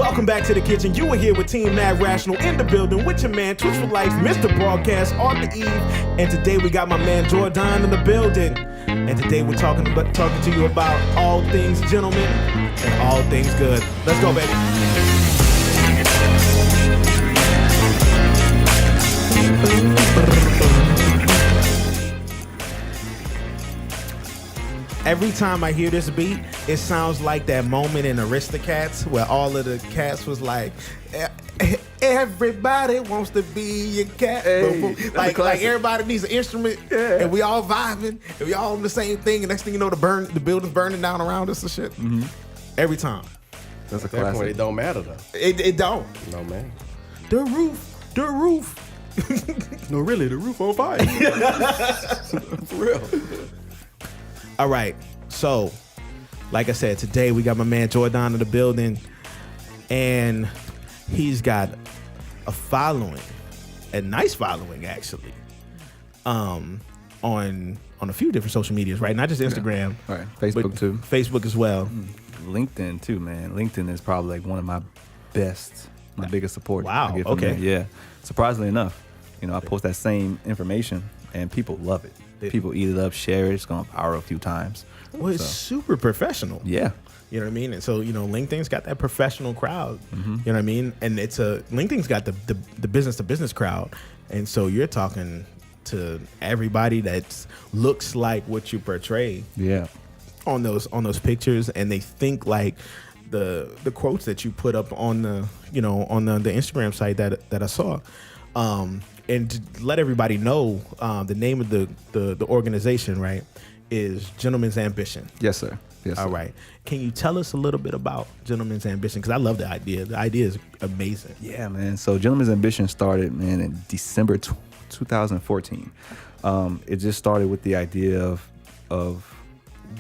Welcome back to the kitchen. You are here with Team Mad Rational in the building with your man, Twitch for Life, MrBroadcast, Arthur Eve, and today we got my man Jourdon in the building. And today we're talking to you about all things gentlemen and all things good. Let's go, baby. Every time I hear this beat, it sounds like that moment in Aristocats where all of the cats was like, everybody wants to be a cat. Hey, like everybody needs an instrument, and we all vibing, and we all on the same thing. And next thing you know, the building's burning down around us and shit. Mm-hmm. Every time. That's a classic. Point, it don't matter though. It don't. No man. The roof. No, really, the roof on fire. For real. All right, so like I said, today we got my man Jourdon in the building, and he's got a following, a nice following actually, on a few different social medias, right? Not just Instagram, right? Facebook too, Facebook as well, LinkedIn too, man. LinkedIn is probably like one of my biggest supporters. Wow, okay, yeah. Surprisingly enough, I post that same information and people love it. People eat it up, share it. It's gonna power a few times. Well, it's super professional. Yeah, you know what I mean. And so LinkedIn's got that professional crowd. Mm-hmm. You know what I mean. And LinkedIn's got the business to business crowd. And so you're talking to everybody that looks like what you portray. Yeah. On those pictures, and they think like the quotes that you put up on the the Instagram site that I saw. And to let everybody know, the name of the organization, right, is Gentleman's Ambition. Yes, sir. Yes, sir. All right. Can you tell us a little bit about Gentleman's Ambition? Because I love the idea. The idea is amazing. Yeah, man. So Gentleman's Ambition started, man, in December 2014. It just started with the idea of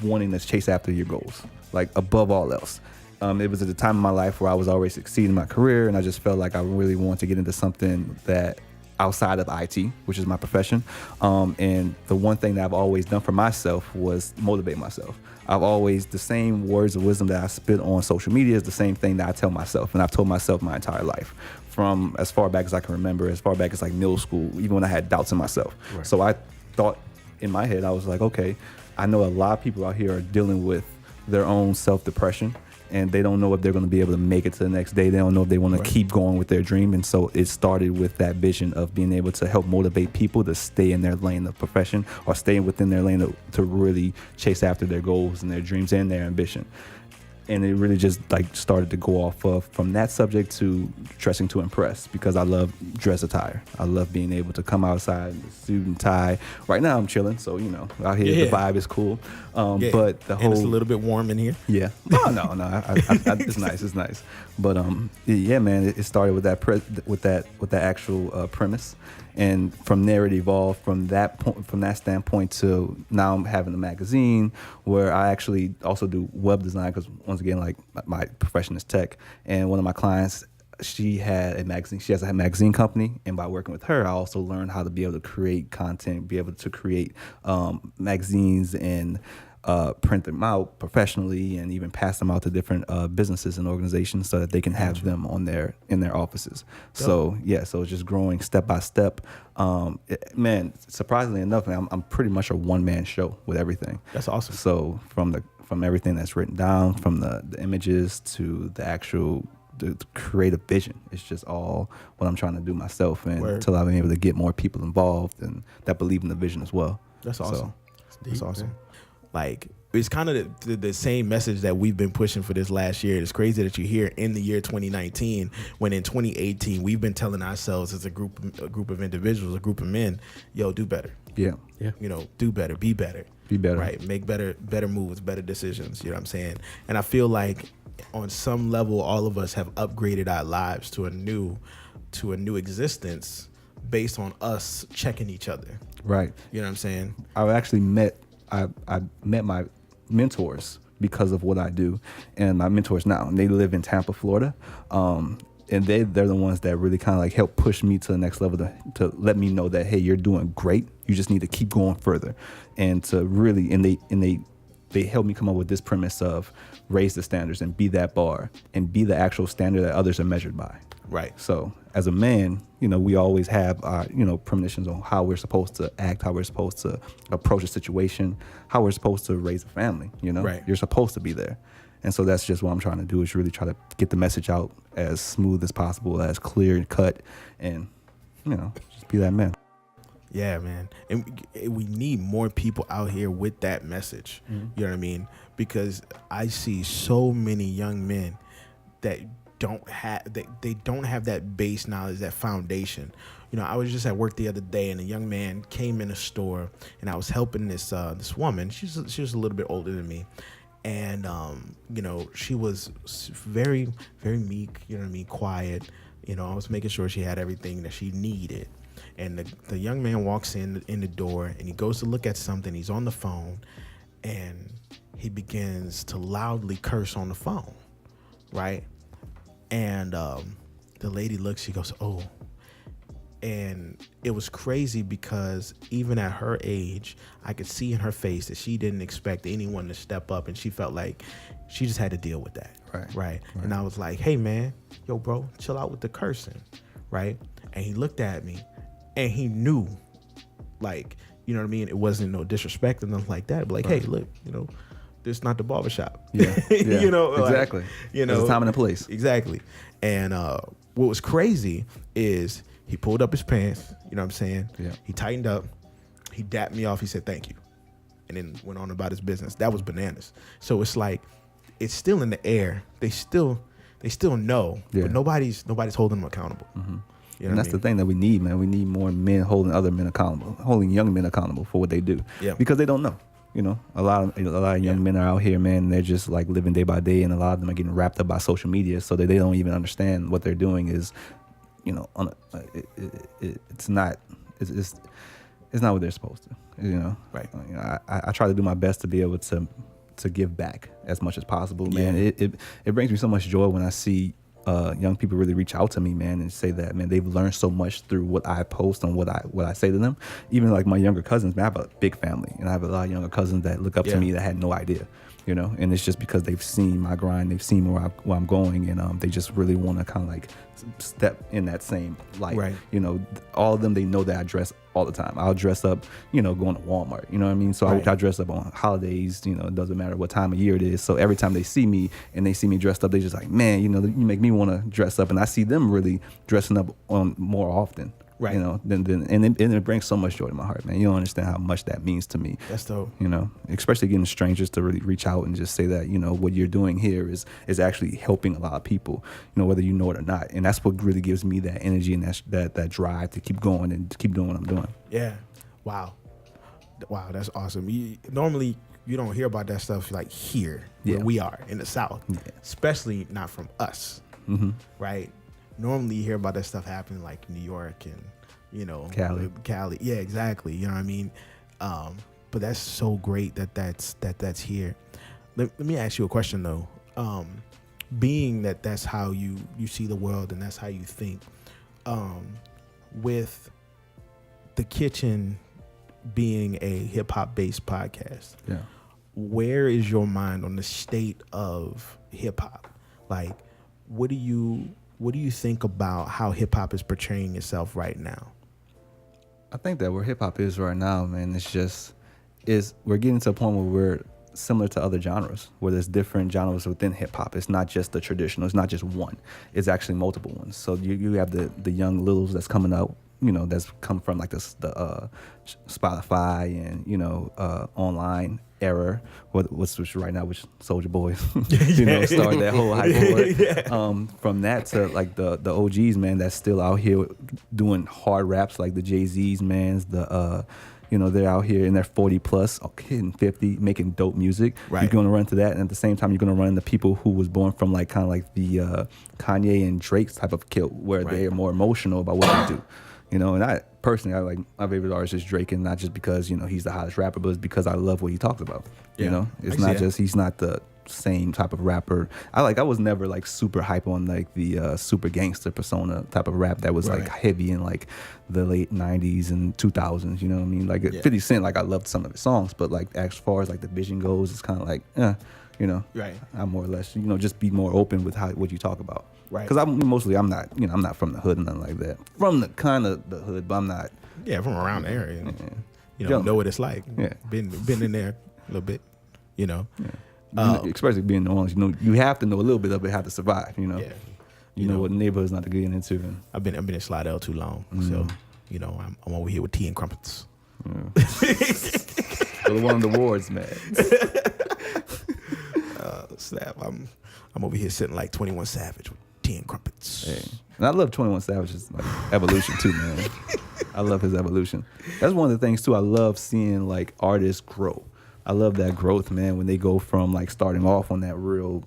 wanting to chase after your goals, like above all else. It was at the time in my life where I was already succeeding in my career, and I just felt like I really wanted to get into something that outside of IT, which is my profession. And the one thing that I've always done for myself was motivate myself. The same words of wisdom that I spit on social media is the same thing that I tell myself. And I've told myself my entire life, from as far back as I can remember, as far back as like middle school, even when I had doubts in myself. Right. So I thought in my head, I was like, okay, I know a lot of people out here are dealing with their own self-depression, and they don't know if they're going to be able to make it to the next day. They don't know if they want to keep going with their dream. And so it started with that vision of being able to help motivate people to stay in their lane of profession, or stay within their lane to really chase after their goals and their dreams and their ambition. And it really just like started to go off of from that subject to dressing to impress, because I love dress attire. I love being able to come outside in a suit and tie. Right now I'm chilling, so out here the vibe is cool. But the whole, and it's a little bit warm in here. Yeah. No. It's nice. It's nice. But yeah, man. It started with that actual premise, and from there it evolved from that standpoint to now I'm having a magazine where I actually also do web design, because once again, like my profession is tech, and one of my clients, she has a magazine company, and by working with her, I also learned how to be able to create content, be able to create magazines and print them out professionally, and even pass them out to different businesses and organizations so that they can have them in their offices. Dope. So yeah, so it's just growing step by step. Man, surprisingly enough, man, I'm pretty much a one-man show with everything. That's awesome. So from everything that's written down, from the images to the actual the creative vision, it's just all what I'm trying to do myself, and until I've been able to get more people involved and that believe in the vision as well. That's awesome. That's awesome. Man. Like, it's kind of the same message that we've been pushing for this last year. It's crazy that you're here in the year 2019, when in 2018 we've been telling ourselves as a group of individuals, a group of men, yo, do better. Yeah. Do better, be better. Be better. Right. Make better moves, better decisions. You know what I'm saying? And I feel like on some level, all of us have upgraded our lives to a new existence based on us checking each other. Right. You know what I'm saying? I actually met my mentors because of what I do, and my mentors now, and they live in Tampa, Florida. And they're the ones that really kind of like help push me to the next level, to let me know that, hey, you're doing great. You just need to keep going further, and to really, and they they helped me come up with this premise of raise the standards and be that bar and be the actual standard that others are measured by. Right. So as a man, we always have our, premonitions on how we're supposed to act, how we're supposed to approach a situation, how we're supposed to raise a family, Right. You're supposed to be there. And so that's just what I'm trying to do, is really try to get the message out as smooth as possible, as clear and cut, and, just be that man. Yeah, man. And we need more people out here with that message. You know what I mean? Because I see so many young men that don't have they don't have that base knowledge, that foundation. I was just at work the other day, and a young man came in a store, and I was helping this woman. She was a little bit older than me. And, she was very, very meek, quiet. I was making sure she had everything that she needed. And the young man walks in the door, and he goes to look at something. He's on the phone, and he begins to loudly curse on the phone, right? And the lady looks, she goes, oh. And it was crazy because even at her age, I could see in her face that she didn't expect anyone to step up, and she felt like she just had to deal with that. Right. And I was like, hey, man, yo, bro, chill out with the cursing. Right. And he looked at me, and he knew, like, you know what I mean? It wasn't no disrespect or nothing like that. But like, hey, look, this is not the barbershop. Yeah. Exactly. Like, There's a time and a place. Exactly. And what was crazy is he pulled up his pants, you know what I'm saying? Yeah. He tightened up. He dapped me off. He said, thank you. And then went on about his business. That was bananas. So it's like, it's still in the air. They still know, but nobody's holding them accountable. And that's the thing that we need, man. We need more men holding other men accountable, holding young men accountable for what they do. Yeah. Because they don't know. A lot of young men are out here, man. They're just like living day by day, and a lot of them are getting wrapped up by social media, so that they don't even understand what they're doing is, it's not what they're supposed to. Right. I try to do my best to be able to give back as much as possible, man. It brings me so much joy when I see young people really reach out to me, man, and say that, man, they've learned so much through what I post and what I say to them. Even like my younger cousins, man, I have a big family, and I have a lot of younger cousins that look up to me that had no idea, and it's just because they've seen my grind, they've seen where I'm going, and they just really want to kind of like step in that same light. Right. All of them, they know that I dress all the time. I'll dress up, going to Walmart, you know what I mean? So I dress up on holidays, it doesn't matter what time of year it is. So every time they see me and they see me dressed up, they just like, man, you make me want to dress up. And I see them really dressing up on more often. Right. And it brings so much joy to my heart, man. You don't understand how much that means to me. That's dope. Especially getting strangers to really reach out and just say that, what you're doing here is actually helping a lot of people, whether you know it or not. And that's what really gives me that energy and that drive to keep going and to keep doing what I'm doing. Yeah. Wow, that's awesome. Normally, you don't hear about that stuff like here where we are in the South, especially not from us, right? Normally you hear about that stuff happening like New York and, Cali. Yeah, exactly. You know what I mean? But that's so great that's here. Let me ask you a question though. Being that that's how you see the world and that's how you think, with the kitchen being a hip hop based podcast, where is your mind on the state of hip hop? Like, what do you think about how hip hop is portraying itself right now? I think that where hip hop is right now, man, we're getting to a point where we're similar to other genres, where there's different genres within hip hop. It's not just the traditional. It's not just one. It's actually multiple ones. So you have the young littles that's coming out, that's come from like the Spotify and online era, which right now, which Soulja Boy, started that whole hype. From that to like the OGs, man, that's still out here doing hard raps, like the Jay-Z's, man, they're out here in their 40 plus, hitting 50, making dope music. Right. You're going to run into that, and at the same time, you're going to run into people who was born from like kind of like the Kanye and Drake's type of kilt, where they are more emotional about what they do. And I personally, I like my favorite artist is Drake, and not just because he's the hottest rapper, but it's because I love what he talks about. It's not just he's not the same type of rapper. I was never like super hype on like the super gangster persona type of rap that was like heavy in like the late 90s and 2000s, you know what I mean? Like 50 Cent, like I loved some of his songs, but like as far as like the vision goes, it's kind of like, you know, I'm more or less, you know, just be more open with what you talk about. Right. Because I'm not from the hood and nothing like that. From the kind of the hood, but I'm not. Yeah, from around the area. You know what it's like. Yeah. Been in there a little bit, you know. Yeah. Especially being in New Orleans, you know, you have to know a little bit of it how to survive, you know. Yeah. You know what neighborhoods not to get into. And I've been in Slidell too long, so you know I'm over here with tea and crumpets. Yeah. So one of the wards, man. Snap! I'm over here sitting like 21 Savage with tea and crumpets. Hey. And I love 21 Savage's like evolution too, man. I love his evolution. That's one of the things too. I love seeing like artists grow. I love that growth, man, when they go from like starting off on that real,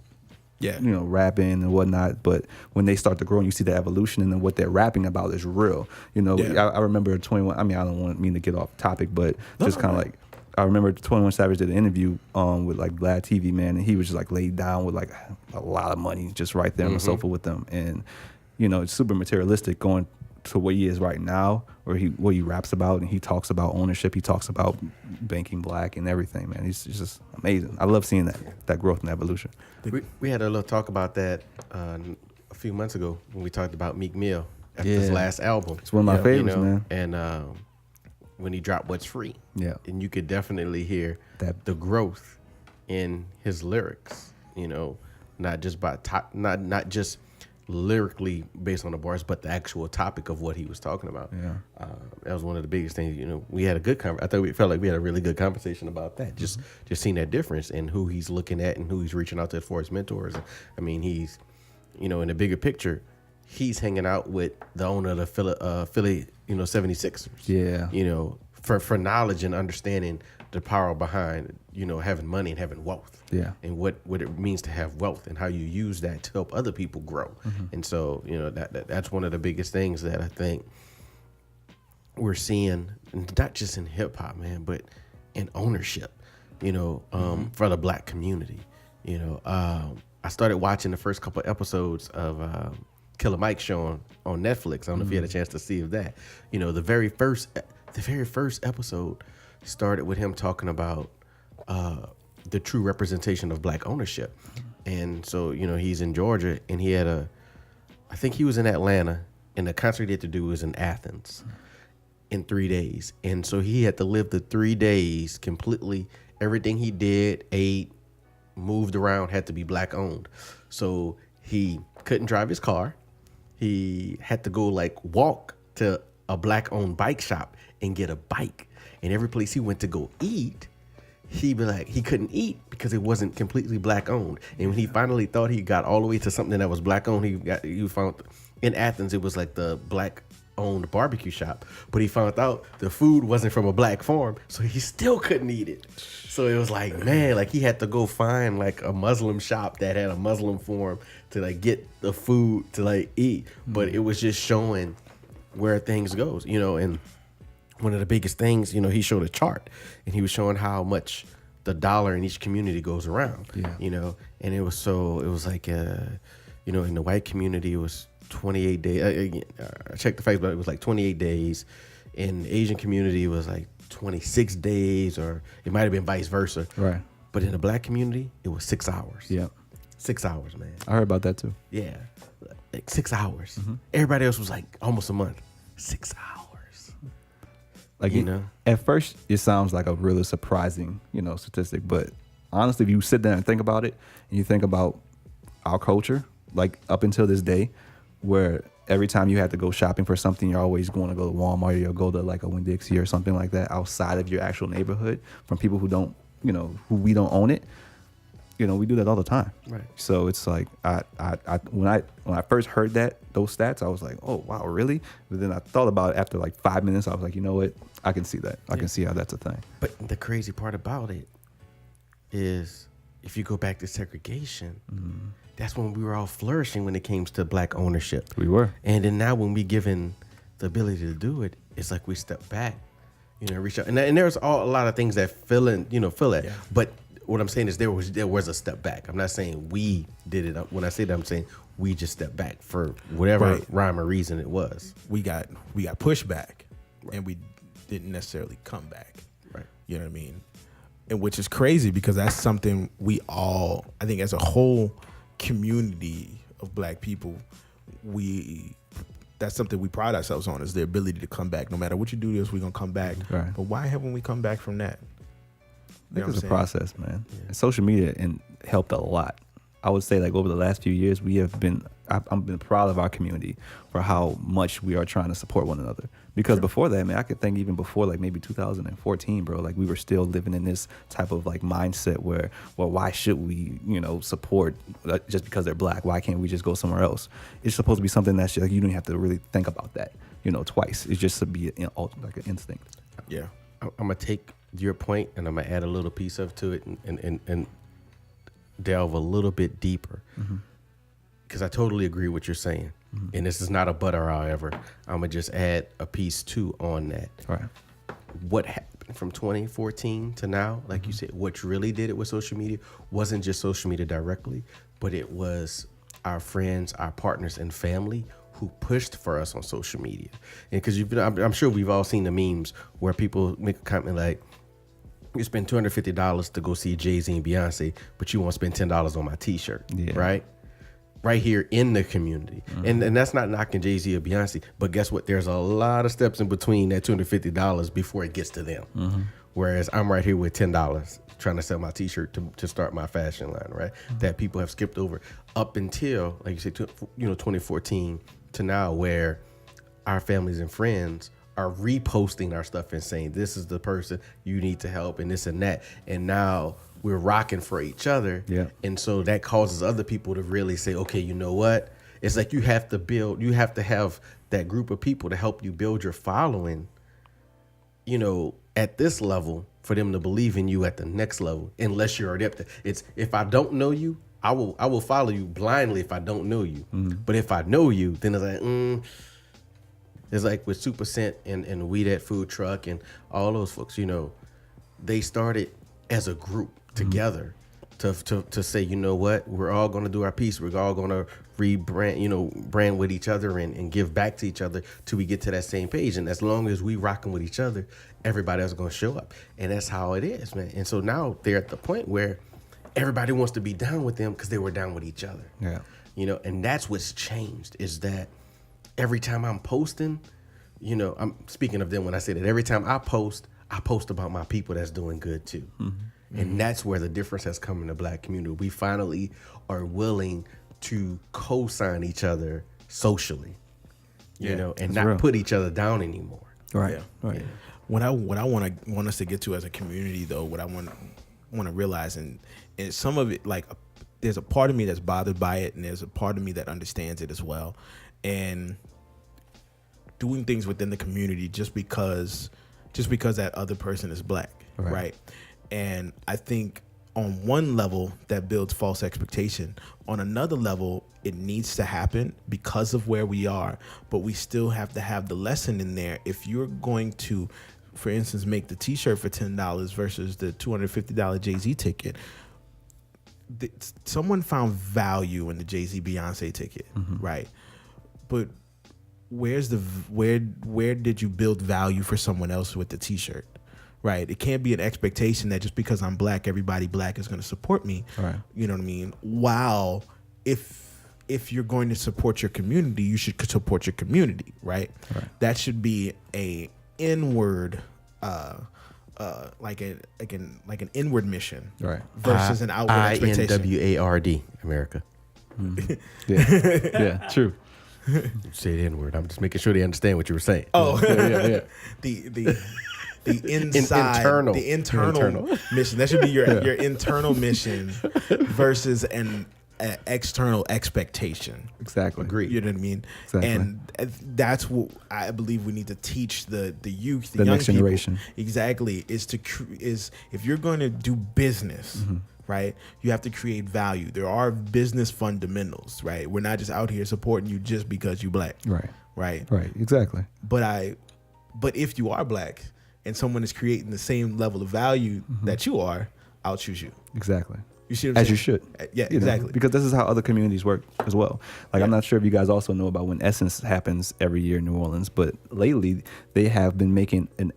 you know, rapping and whatnot, but when they start to grow and you see the evolution and then what they're rapping about is real. You know, I remember 21. I mean, I don't mean to get off topic, but just kind of like. I remember 21 Savage did an interview with like Vlad TV, man, and he was just like laid down with like a lot of money just right there on the sofa with them. And, you know, it's super materialistic going to what he is right now, or what he raps about, and he talks about ownership, he talks about banking black and everything, man. He's just amazing. I love seeing that growth and evolution. We had a little talk about that a few months ago when we talked about Meek Mill after his last album. It's one of my favorites, man. And when he dropped What's Free. Yeah. And you could definitely hear the growth in his lyrics, you know, not just not just lyrically based on the bars, but the actual topic of what he was talking about. Yeah. That was one of the biggest things, you know. We had a good I thought we felt like we had a really good conversation about that. Just seeing that difference in who he's looking at and who he's reaching out to for his mentors. I mean, he's, you know, in the bigger picture, he's hanging out with the owner of the Philly, you know, 76ers. Yeah. You know, for knowledge and understanding the power behind, you know, having money and having wealth. Yeah. And what it means to have wealth and how you use that to help other people grow. And so, you know, that's one of the biggest things that I think we're seeing, not just in hip hop, man, but in ownership, you know, for the black community. You know, I started watching the first couple episodes of Killer Mike's show on Netflix. I don't know if you had a chance to see that. You know, the very first episode started with him talking about the true representation of black ownership. And so, you know, he's in Georgia, and I think he was in Atlanta, and the concert he had to do was in Athens in 3 days. And so he had to live the 3 days completely. Everything he did, ate, moved around, had to be black owned. So he couldn't drive his car. He had to go like walk to a black owned bike shop and get a bike. And every place he went to go eat, he'd be like, he couldn't eat because it wasn't completely black owned. And when he finally thought he got all the way to something that was black owned, he found in Athens, it was like the black owned barbecue shop, but he found out the food wasn't from a black farm, so he still couldn't eat it. So it was like, man, like he had to go find like a Muslim shop that had a Muslim farm to like get the food to like eat. But it was just showing where things goes, you know. And one of the biggest things, you know, he showed a chart, and he was showing how much the dollar in each community goes around, you know. And it was like, you know, in the white community, it was 28 days. I checked the facts, but it was like 28 days. In the Asian community, it was like 26 days, or it might have been vice versa. Right. But in the black community, it was 6 hours. Yeah. 6 hours, man. I heard about that too. Yeah. Like 6 hours. Everybody else was like almost a month. 6 hours. Like, you know, at first it sounds like a really surprising, you know, statistic, but honestly, if you sit there and think about it, and you think about our culture, like up until this day, where every time you had to go shopping for something, you're always going to go to Walmart, or you'll go to like a Winn-Dixie or something like that outside of your actual neighborhood from people who don't, you know, who we don't own it. You know, we do that all the time. Right. So it's like when I first heard those stats, I was like, oh wow, really? But then I thought about it after like 5 minutes. I was like, you know what? I can see that. I can see how that's a thing. But the crazy part about it is, if you go back to segregation, that's when we were all flourishing when it came to black ownership. We were. And then now when we given the ability to do it, it's like we step back, you know, reach out. And there's a lot of things that fill that. Yeah. But what I'm saying is there was a step back. I'm not saying we did it. When I say that, I'm saying we just stepped back for whatever rhyme or reason it was. We got pushed back, and we didn't necessarily come back. Right. You know what I mean? And which is crazy because that's something we all, I think, as a whole community of Black people, that's something we pride ourselves on, is the ability to come back. No matter what you do to us, we're gonna come back. Right. But why haven't we come back from that? I think it's a process, man. Yeah. Social media helped a lot. I would say, like, over the last few years, I've been proud of our community for how much we are trying to support one another. Because before that, man, I could think even before, like, maybe 2014, bro, like, we were still living in this type of, like, mindset where, well, why should we, support just because they're Black? Why can't we just go somewhere else? It's supposed to be something that's just, like, you don't have to really think about that, twice. It's just to be like an instinct. Yeah. I'm going to take your point and I'm going to add a little piece to it and delve a little bit deeper, because I totally agree with what you're saying. And this is not a butter, however. I'm gonna just add a piece too on that. Right. What happened from 2014 to now, like you said, what really did it with social media wasn't just social media directly, but it was our friends, our partners, and family who pushed for us on social media. And because I'm sure we've all seen the memes where people make a comment like, you spend $250 to go see Jay-Z and Beyonce, but you won't spend $10 on my t-shirt, right? Right here in the community. And that's not knocking Jay-Z or Beyonce, but guess what? There's a lot of steps in between that $250 before it gets to them. Whereas I'm right here with $10 trying to sell my t-shirt to start my fashion line, right? That people have skipped over up until, like you said, 2014 to now, where our families and friends are reposting our stuff and saying, this is the person you need to help and this and that. And now we're rocking for each other. Yeah. And so that causes other people to really say, okay, you know what? It's like you have to have that group of people to help you build your following, at this level for them to believe in you at the next level, unless you're already up there. It's, if I don't know you, I will follow you blindly if I don't know you. But if I know you, then it's like, it's like with Super Scent and We That Food Truck and all those folks, they started as a group together to say, you know what, we're all going to do our piece. We're all going to rebrand, brand with each other and give back to each other till we get to that same page. And as long as we rocking with each other, everybody else is going to show up. And that's how it is, man. And so now they're at the point where everybody wants to be down with them because they were down with each other. Yeah. And that's what's changed, is that every time I'm posting, I'm speaking of them when I say that every time I post about my people that's doing good too. And that's where the difference has come in the Black community. We finally are willing to co-sign each other socially, and not real. put each other down anymore. Right. Yeah. Right. Yeah. What I want us to get to as a community, though, what I want to realize, and some of it, like, there's a part of me that's bothered by it, and there's a part of me that understands it as well. And doing things within the community just because that other person is Black, right? And I think on one level that builds false expectation. On another level, it needs to happen because of where we are, but we still have to have the lesson in there. If you're going to, for instance, make the t-shirt for $10 versus the $250 Jay-Z ticket, someone found value in the Jay-Z Beyonce ticket, right? But where did you build value for someone else with the t-shirt? Right. It can't be an expectation that just because I'm Black, everybody Black is going to support me. Right. You know what I mean? Wow. If you're going to support your community, you should support your community. Right. That should be a inward, like an inward mission. Right. Versus an outward expectation. INWARD, America. Yeah. True. Say the N-word. I'm just making sure they understand what you were saying. Oh, yeah. The internal mission. That should be your internal mission versus an external expectation. Exactly. Agree. You know what I mean? Exactly. And that's what I believe we need to teach the youth, the young young next generation. People. Exactly. Is if you're going to do business, right, you have to create value. There are business fundamentals, right? We're not just out here supporting you just because you Black. Right. Exactly. But if you are Black and someone is creating the same level of value that you are, I'll choose you. Exactly. You see what I'm As saying? you should. Yeah, You know, exactly. because this is how other communities work as well. Like, I'm Yeah. not sure if you guys also know about when Essence happens every year in New Orleans, but lately they have been making an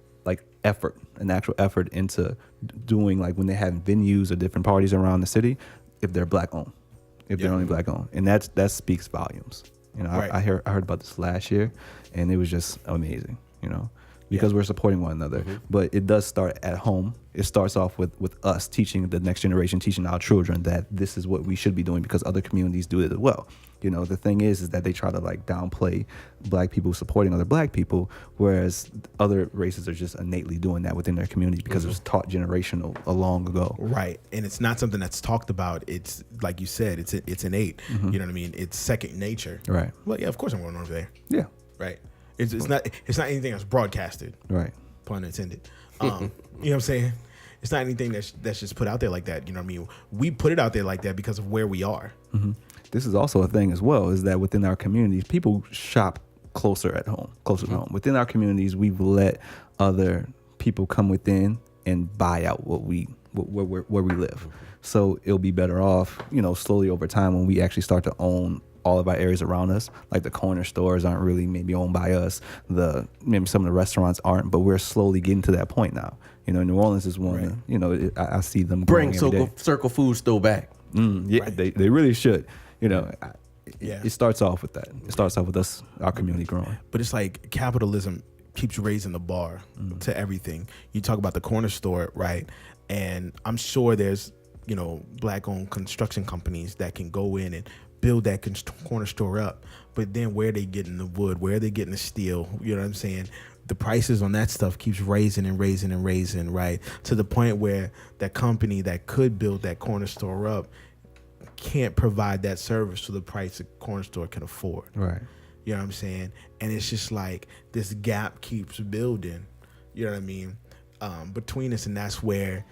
actual effort into doing, like, when they have venues or different parties around the city, if they're black owned, if they're only black owned, and that speaks volumes. You know, Right. I heard about this last year, and it was just amazing. You know, because we're supporting one another. But it does start at home. It starts off with us teaching the next generation, teaching our children that this is what we should be doing, because other communities do it as well. You know, the thing is that they try to, like, downplay black people supporting other black people, whereas other races are just innately doing that within their community because it was taught generational long ago. Right. And it's not something that's talked about. It's like you said, it's innate. You know what I mean? It's second nature. Right. Well, yeah, of course I'm going over there. Yeah. Right. It's not anything that's broadcasted. Right. Pun intended. You know what I'm saying? It's not anything that's just put out there like that. You know what I mean? We put it out there like that because of where we are. This is also a thing as well, is that within our communities, people shop closer at home, closer to home. Within our communities, we've let other people come within and buy out where we live. So it'll be better off, you know, slowly over time when we actually start to own all of our areas around us. Like, the corner stores aren't really maybe owned by us. Maybe some of the restaurants aren't, but we're slowly getting to that point now. You know, New Orleans is one. Right. You know, I see them Bring growing every day. Circle Food Store back. Yeah, Right. they really should. You know, Yeah. it starts off with that. It starts off with us, our community growing. But it's like capitalism keeps raising the bar to everything. You talk about the corner store, right? And I'm sure there's, you know, black-owned construction companies that can go in and build that corner store up. But then where are they getting the wood? Where are they getting the steel? You know what I'm saying? The prices on that stuff keeps raising and raising and raising, right? To the point where that company that could build that corner store up can't provide that service for the price a corner store can afford. Right. You know what I'm saying? And it's just like this gap keeps building, you know what I mean, between us. And that's where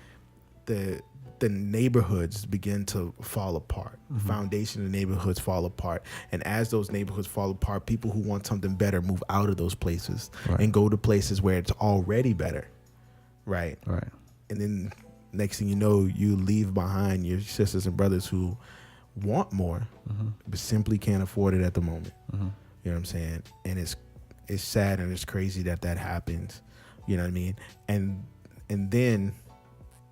the neighborhoods begin to fall apart. The foundation of the neighborhoods fall apart. And as those neighborhoods fall apart, people who want something better move out of those places and go to places where it's already better. Right. Right. And then next thing you know, you leave behind your sisters and brothers who want more, but simply can't afford it at the moment. You know what I'm saying? And it's sad and it's crazy that happens. You know what I mean? And then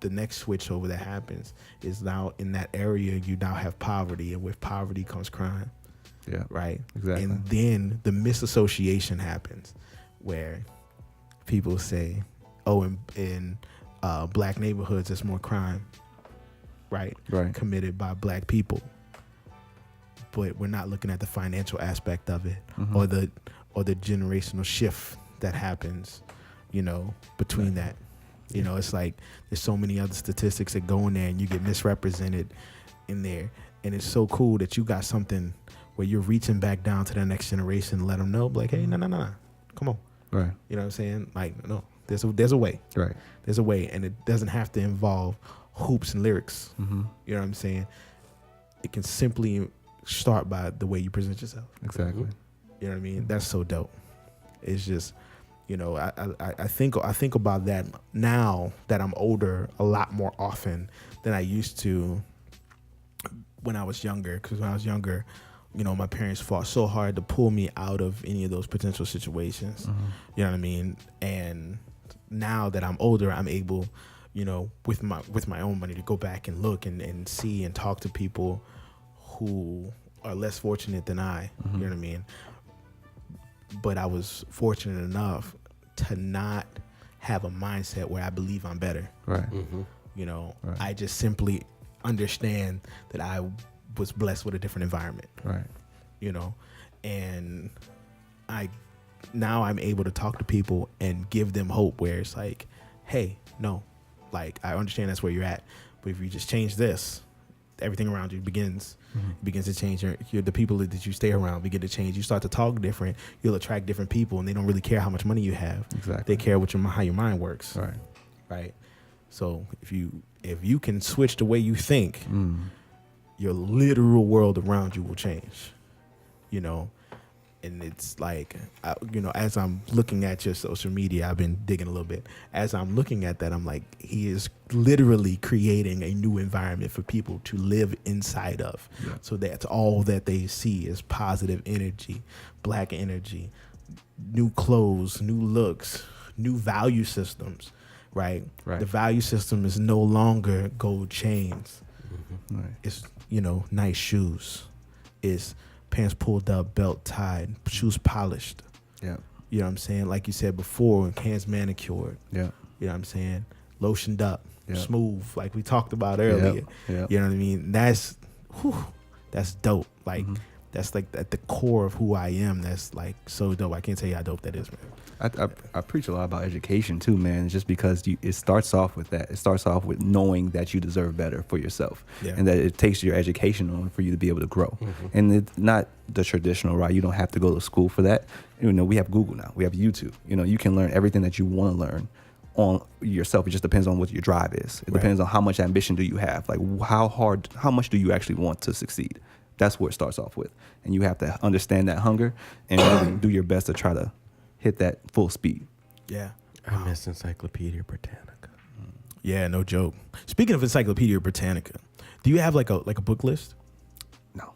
the next switch over that happens is now in that area you now have poverty, and with poverty comes crime. Yeah. Right. Exactly. And then the misassociation happens where people say, oh, in black neighborhoods there's more crime, right? Committed by black people. But we're not looking at the financial aspect of it, or the generational shift that happens, you know, between that. You know, it's like there's so many other statistics that go in there and you get misrepresented in there. And it's so cool that you got something where you're reaching back down to the next generation and let them know, like, hey, no, come on. Right. You know what I'm saying? Like, no, there's a way. Right. There's a way, and it doesn't have to involve hoops and lyrics. You know what I'm saying? It can simply start by the way you present yourself. Exactly. You know what I mean? That's so dope. It's just, you know, I think about that now that I'm older a lot more often than I used to when I was younger. Because when I was younger, you know, my parents fought so hard to pull me out of any of those potential situations. You know what I mean? And now that I'm older, I'm able, you know, with my own money to go back and look and see and talk to people who are less fortunate than I. You know what I mean? But I was fortunate enough to not have a mindset where I believe I'm better. Right. You know, Right. I just simply understand that I was blessed with a different environment. Right. You know, and now I'm able to talk to people and give them hope where it's like, hey, no, like, I understand that's where you're at, but if you just change this, everything around you begins to change. The people that you stay around begin to change. You start to talk different. You'll attract different people, and they don't really care how much money you have. Exactly. They care how your mind works. Right. Right. So if you can switch the way you think, your literal world around you will change. You know, and it's like, as I'm looking at your social media, I've been digging a little bit. As I'm looking at that, I'm like, he is literally creating a new environment for people to live inside of. Yeah. So that's all that they see is positive energy, black energy, new clothes, new looks, new value systems, right? The value system is no longer gold chains. Mm-hmm. Right. It's, nice shoes. It's pants pulled up, belt tied, shoes polished. Yeah. You know what I'm saying? Like you said before, hands manicured. Yeah. You know what I'm saying? Lotioned up, smooth, like we talked about earlier. Yeah. You know what I mean? That's dope. Like, that's like at the core of who I am. That's like so dope. I can't tell you how dope that is, man. I preach a lot about education too, man. Just because it starts off with that. It starts off with knowing that you deserve better for yourself, and that it takes your education on for you to be able to grow. Mm-hmm. And it's not the traditional route. You don't have to go to school for that. We have Google now. We have YouTube. You can learn everything that you want to learn on yourself. It just depends on what your drive is. It depends on how much ambition do you have. Like how much do you actually want to succeed? That's where it starts off with. And you have to understand that hunger and really do your best to try to hit that full speed. Yeah. I miss Encyclopedia Britannica. Yeah, no joke. Speaking of Encyclopedia Britannica, do you have like a book list? No.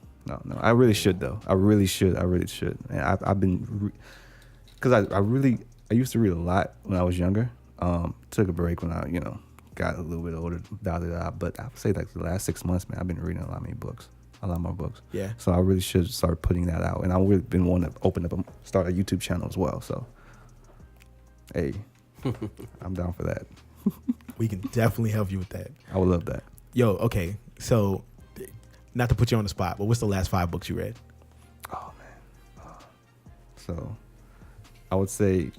I really should though. I really should. And I've been, because I used to read a lot when I was younger. Took a break when I, got a little bit older, but I would say like the last 6 months, man, I've been reading a lot more books. Yeah. So I really should start putting that out. And I've really been wanting to start a YouTube channel as well. So, hey, I'm down for that. We can definitely help you with that. I would love that. Yo, okay. So, not to put you on the spot, but what's the last 5 books you read? Oh, man. So, I would say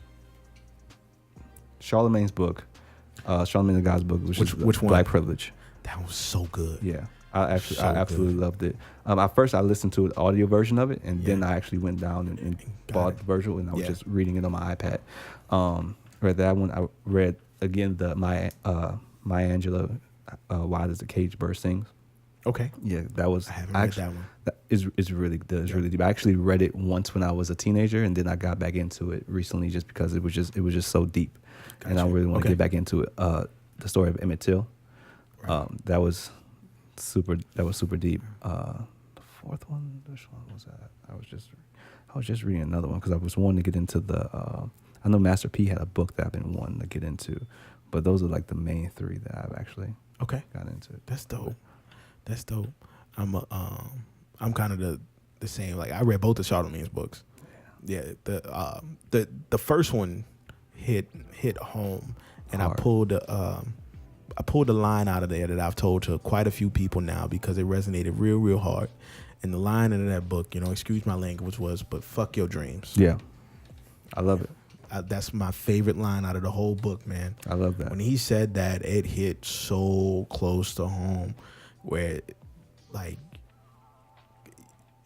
Charlemagne's book, Charlemagne the God's book, which one? Black Privilege. That was so good. Yeah. I absolutely loved it. At first, I listened to the audio version of it, and then I actually went down and bought the virtual, and I was just reading it on my iPad. Read that one. I read again the Maya Angelou, Why Does the Cage Bird Sings? Okay. Yeah, that was. I haven't read that one. That is really good. It's really deep. I actually read it once when I was a teenager, and then I got back into it recently just because it was just so deep, and I really want to get back into it. The story of Emmett Till. Right. That was super deep. The fourth one, which one was that? I was just reading another one because I was wanting to get into the. I know Master P had a book that I've been wanting to get into, but those are like the main 3 that I've actually got into. That's dope. That's dope. I'm kind of the same. Like I read both of Charlemagne's books. Yeah. The first one hit home, and hard. I pulled a line out of there that I've told to quite a few people now because it resonated real hard. And the line in that book, excuse my language, was, "But fuck your dreams." Yeah, I love it. That's my favorite line out of the whole book, man. I love that. When he said that, it hit so close to home, where, like,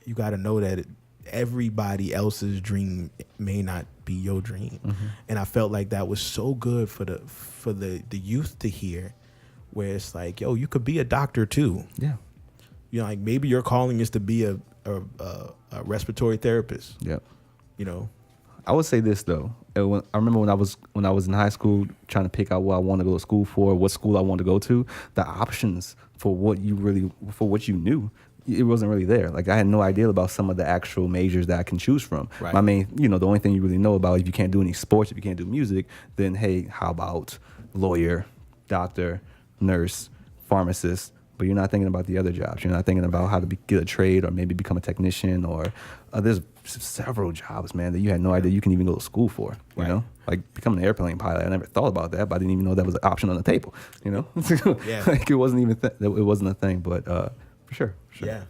you got to know that everybody else's dream may not be your dream. Mm-hmm. And I felt like that was so good for the youth to hear, where it's like, yo, you could be a doctor too. Yeah. Like maybe your calling is to be a respiratory therapist. Yep. I would say this though. I remember when I was in high school trying to pick out what I want to go to school for, what school I want to go to, the options for what you knew, it wasn't really there. Like I had no idea about some of the actual majors that I can choose from. Right. My main, the only thing you really know about, if you can't do any sports, if you can't do music, then hey, how about lawyer, doctor, nurse, pharmacist? But you're not thinking about the other jobs. You're not thinking about how to get a trade or maybe become a technician or there's several jobs, man, that you had no idea you can even go to school for, you know? Like becoming an airplane pilot. I never thought about that, but I didn't even know that was an option on the table, Yeah. Like it wasn't even, it wasn't a thing, but for sure. Yeah.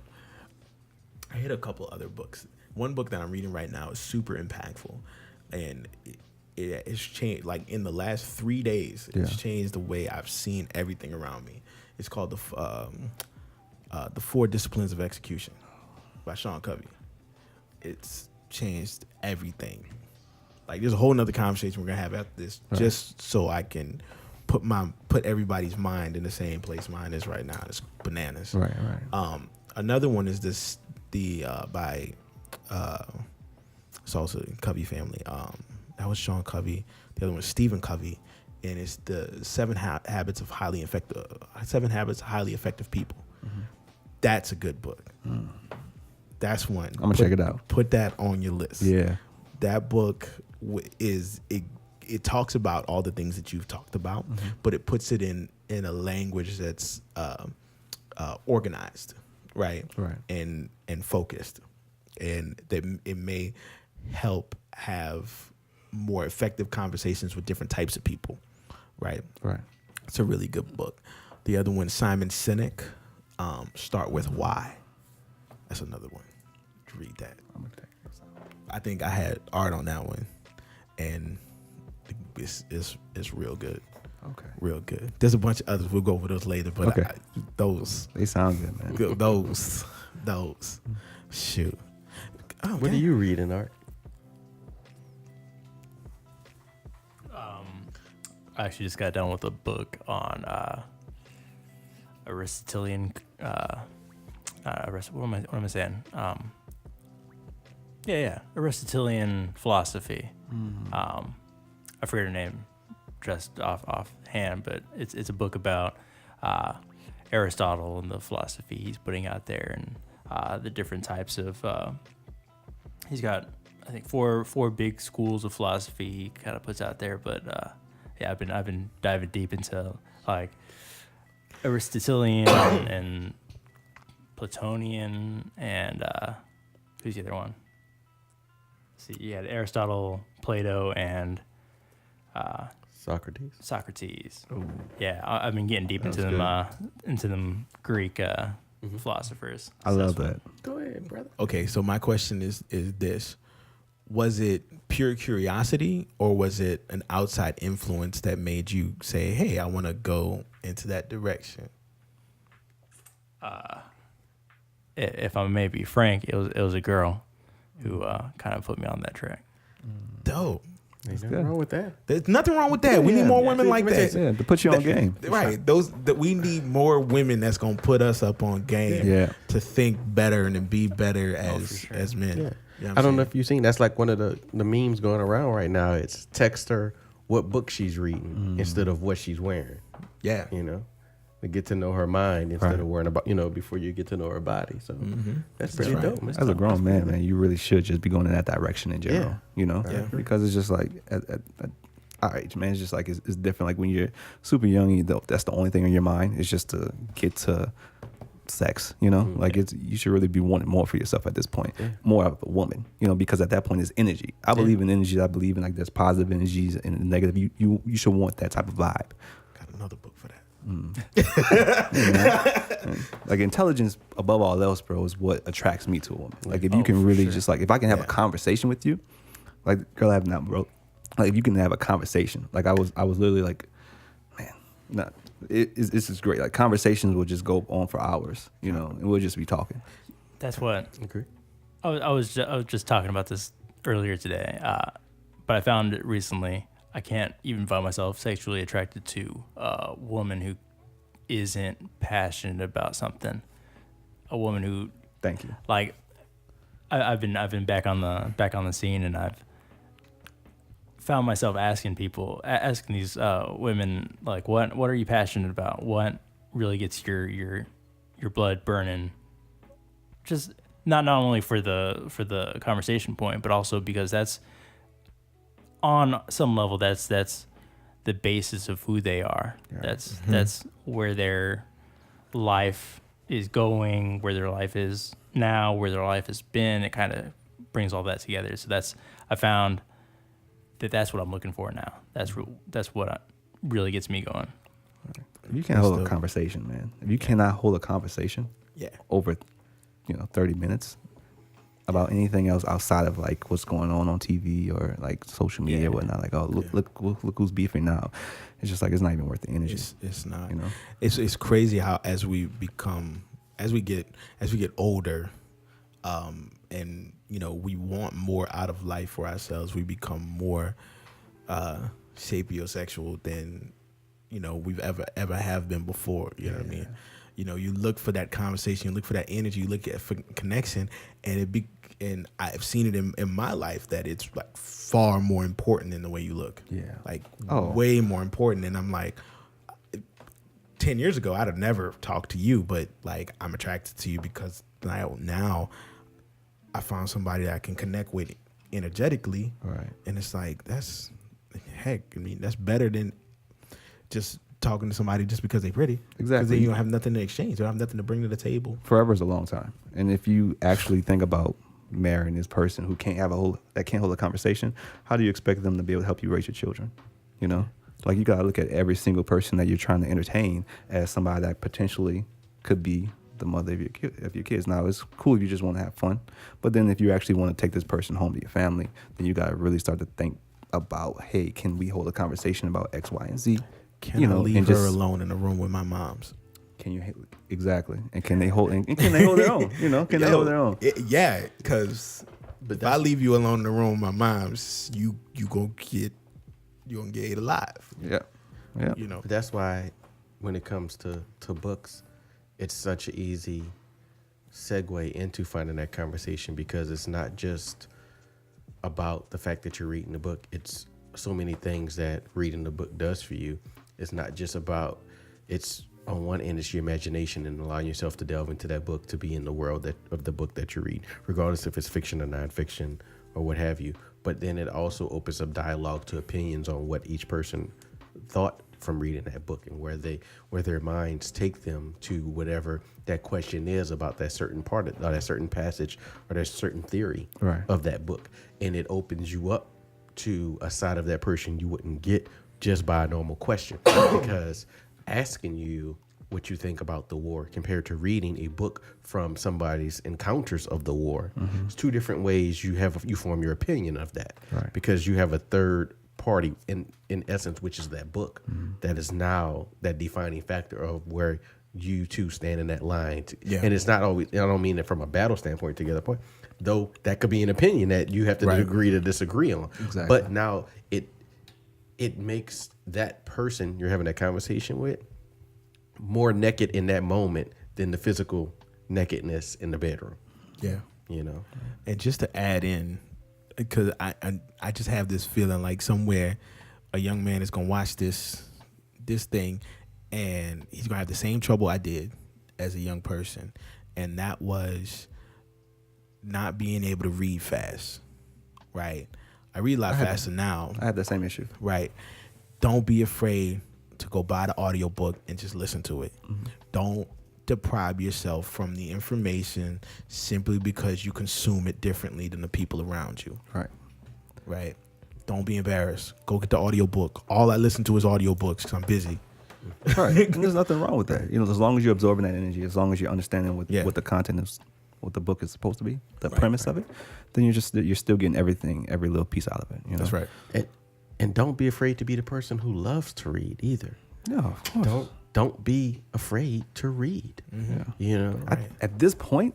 I hit a couple other books. One book that I'm reading right now is super impactful, and it's changed, like in the last 3 days, it's changed the way I've seen everything around me. It's called the 4 Disciplines of Execution by Sean Covey. It's changed everything. Like there's a whole nother conversation we're gonna have after this, just so I can put everybody's mind in the same place mine is right now. It's bananas. Right. Another one is by It's also in Covey family. That was Sean Covey. The other one was Stephen Covey, and it's the 7 Habits of Highly Effective People. Mm-hmm. That's a good book. That's one. I'm gonna check it out. Put that on your list. Yeah. That book it talks about all the things that you've talked about, but it puts it in a language that's organized, right? Right. And focused, and that it may help have more effective conversations with different types of people, right? Right. It's a really good book. The other one, Simon Sinek, Start With Why. That's another one. Read that. I'm gonna take this out. I think I had art on that one, and it's real good. Okay. Real good. There's a bunch of others. We'll go over those later, but Okay. those, They sound good, man. those, shoot. Oh, What are you reading, Art? I actually just got done with a book on Aristotelian. What am I saying? Aristotelian philosophy. I forget her name, just offhand, but it's a book about Aristotle and the philosophy he's putting out there, and the different types of. He's got, I think, four big schools of philosophy he kind of puts out there, but I've been diving deep into like Aristotelian and Platonian and who's the other one? See, yeah, Aristotle, Plato, and Socrates. Ooh. Yeah, I've been getting deep into them Greek philosophers. I love that. Go ahead, brother. Okay, so my question is this. Was it pure curiosity, or was it an outside influence that made you say, hey, I want to go into that direction? If I may be frank, it was a girl who kind of put me on that track. Dope. There's nothing wrong with that. There's nothing wrong with that. We need more women like that. Yeah, to put you on game. Right. We need more women that's gonna put us up on game. Yeah. To think better and to be better as men. Yeah. You know I don't know if you've seen, that's like one of the memes going around right now. It's text her what book she's reading instead of what she's wearing. Yeah. You know, to get to know her mind instead of worrying about, before you get to know her body. So that's pretty dope. Man. As a grown man, you really should just be going in that direction in general. Yeah. Because it's just like at our age, man, it's just like it's different. Like when you're super young, that's the only thing on your mind is just to get to sex. Like you should really be wanting more for yourself at this point, more of a woman. Because at that point it's energy. I believe in energy. I believe in like there's positive energies and negative. You should want that type of vibe. Got another book for that. Like intelligence above all else, bro, is what attracts me to a woman. Like if you can really just like, if I can have a conversation with you, like girl, I have now, bro. Like if you can have a conversation, like I was literally like, man, this is great. Like conversations will just go on for hours, and we'll just be talking. That's what. Okay. I was just talking about this earlier today, but I found it recently. I can't even find myself sexually attracted to a woman who isn't passionate about something. A woman who, Thank you. Like, I've been back on the scene, and I've found myself asking these women, like, what are you passionate about? What really gets your blood burning? Just not only for the conversation point, but also because that's on some level that's the basis of who they are. Yeah. That's where their life is going, where their life is now, where their life has been. It kind of brings all that together. So I found that's what I'm looking for now. That's what really gets me going. If you can't hold a conversation, man. If you cannot hold a conversation, over 30 minutes about anything else outside of like what's going on TV or like social media or whatnot. Like, oh, look who's beefing now. It's just like it's not even worth the energy. It's not. It's crazy how as we get older, and we want more out of life for ourselves. We become more sapiosexual than we've ever have been before. You know what I mean? You look for that conversation, you look for that energy, you look for connection, and and I've seen it in my life that it's like far more important than the way you look. Yeah. Like Oh. way more important. And I'm like, 10 years ago, I'd have never talked to you, but like I'm attracted to you because now I found somebody that I can connect with energetically. Right. And it's like, that's better than just talking to somebody just because they're pretty. Exactly. Because then you don't have nothing to exchange. You don't have nothing to bring to the table. Forever is a long time. And if you actually think about marrying this person who can't hold a conversation, how do you expect them to be able to help you raise your children? You know? Like, you got to look at every single person that you're trying to entertain as somebody that potentially could be the mother of your kids. Now, it's cool if you just want to have fun, but then if you actually want to take this person home to your family, then you got to really start to think about, hey, can we hold a conversation about X, Y, and Z? Can I leave her alone in a room with my moms? Can you exactly? And can they hold? And can they hold their own? You know, can they hold their own? Yeah, because if I leave you alone in the room with my moms, you gonna get ate alive. Yeah, yeah. You know. But that's why when it comes to books, it's such an easy segue into finding that conversation, because it's not just about the fact that you're reading the book. It's so many things that reading the book does for you. It's not just about, it's on one end, it's your imagination and allowing yourself to delve into that book, to be in the world of the book that you read, regardless if it's fiction or nonfiction or what have you. But then it also opens up dialogue to opinions on what each person thought from reading that book, and where their minds take them to whatever that question is about that certain part of that certain passage or that certain theory of that book. And it opens you up to a side of that person you wouldn't get just by a normal question, because asking you what you think about the war compared to reading a book from somebody's encounters of the war, it's two different ways you form your opinion of that, because you have a third party in essence, which is that book, that is now that defining factor of where you two stand in that line. And it's not always, I don't mean it from a battle standpoint to get the point, though that could be an opinion that you have to agree to disagree on. Exactly. But now it makes that person you're having that conversation with more naked in that moment than the physical nakedness in the bedroom. Yeah. You know? And just to add in, because I just have this feeling like somewhere a young man is going to watch this thing, and he's going to have the same trouble I did as a young person. And that was not being able to read fast, right? I read a lot faster now. I have the same issue. Right. Don't be afraid to go buy the audiobook and just listen to it. Don't deprive yourself from the information simply because you consume it differently than the people around you. Right. Don't be embarrassed. Go get the audiobook. All I listen to is audiobooks because I'm busy. Right. And there's nothing wrong with that. You know, as long as you're absorbing that energy, as long as you're understanding what the content is, what the book is supposed to be, the premise of it, then you're still getting everything, every little piece out of it. You know? That's right. And don't be afraid to be the person who loves to read either. No, of course. Don't be afraid to read. You know, at this point,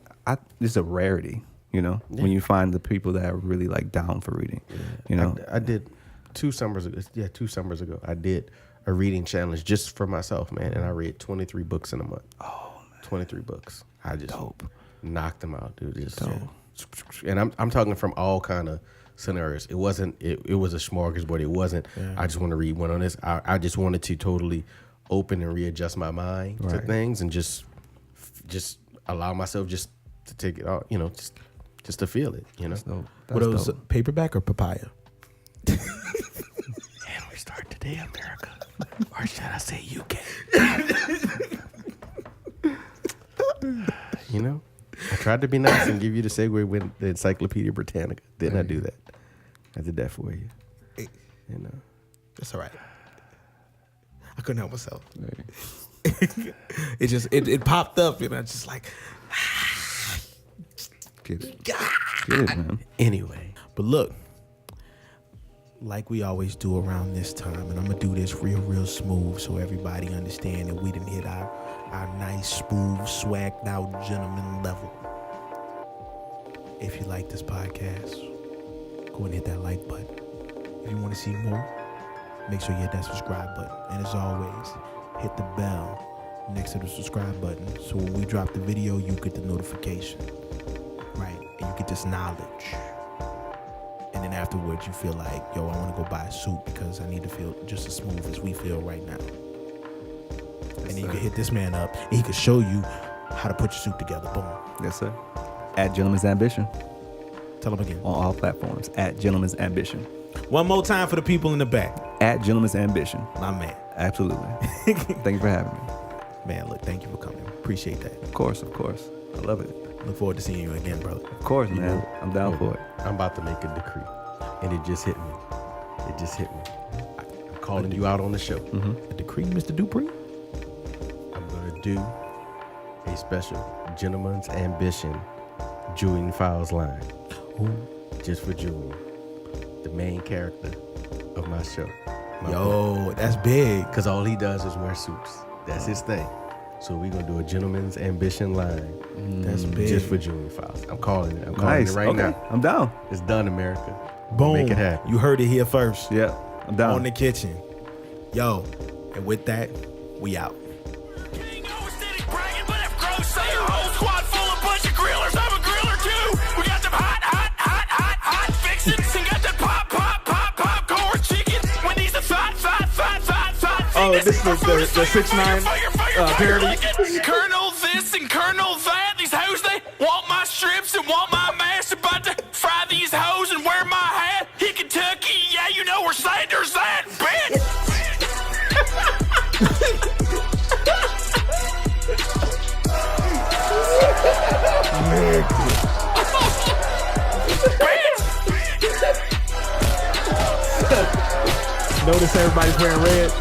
it's a rarity. You know, when you find the people that are really like down for reading. You know, I did 2 summers ago. Yeah, 2 summers ago, I did a reading challenge just for myself, man, and I read 23 books in a month. Oh, man. 23 books. I just knocked them out, dude. And I'm talking from all kind of scenarios. It wasn't. It was a smorgasbord. It wasn't. I just want to read one on this. I just wanted to totally open and readjust my mind to things, and just allow myself just to take it out. You know, just to feel it. You know. What was paperback or papaya? And we start today, America, or should I say UK? You know, I tried to be nice and give you the segue with the Encyclopedia Britannica. Didn't I do that? I did that for you. You know, that's all right. I couldn't help myself. It popped up, and I just like get it, man. Anyway, but look, like we always do around this time, and I'm gonna do this real smooth so everybody understand that we didn't hit our nice, smooth, swagged out gentleman level. If you like this podcast, go and hit that like button. If you want to see more, make sure you hit that subscribe button. And as always, hit the bell next to the subscribe button so when we drop the video, you get the notification. Right. and you get this knowledge, and then afterwards you feel like, yo, I want to go buy a suit because I need to feel just as smooth as we feel right now. And then you can hit this man up, and he can show you how to put your suit together. Boom. Yes, sir. At Gentleman's Ambition Tell him again. on all platforms. At Gentleman's Ambition. One more time for the people in the back. At Gentleman's Ambition. My man. Absolutely. Thank you for having me. Man, look, thank you for coming. Appreciate that. Of course. I love it. Look forward to seeing you again, brother. Of course, man. I'm down for it. I'm about to make a decree, and it just hit me. I'm calling you out on the show. A decree, Mr. Dupree? I'm gonna do a special Gentleman's Ambition Julian Files line. Just for Julian, the main character of my show. Yo, that's big. Because all he does is wear suits. That's his thing. So we're going to do a Gentleman's Ambition line. That's big. Just for Julian Files. I'm calling it. I'm calling it right now. I'm down. It's done, America. Boom. Make it happen. You heard it here first. Yeah, I'm down. On the kitchen. Yo, and with that, we out. Oh, this is the 6ix9ine parody. Colonel this and Colonel that. These hoes, they want my strips and want my mask. About to fry these hoes and wear my hat. Here, Kentucky, yeah, you know where Sanders at, bitch. Notice everybody's wearing red.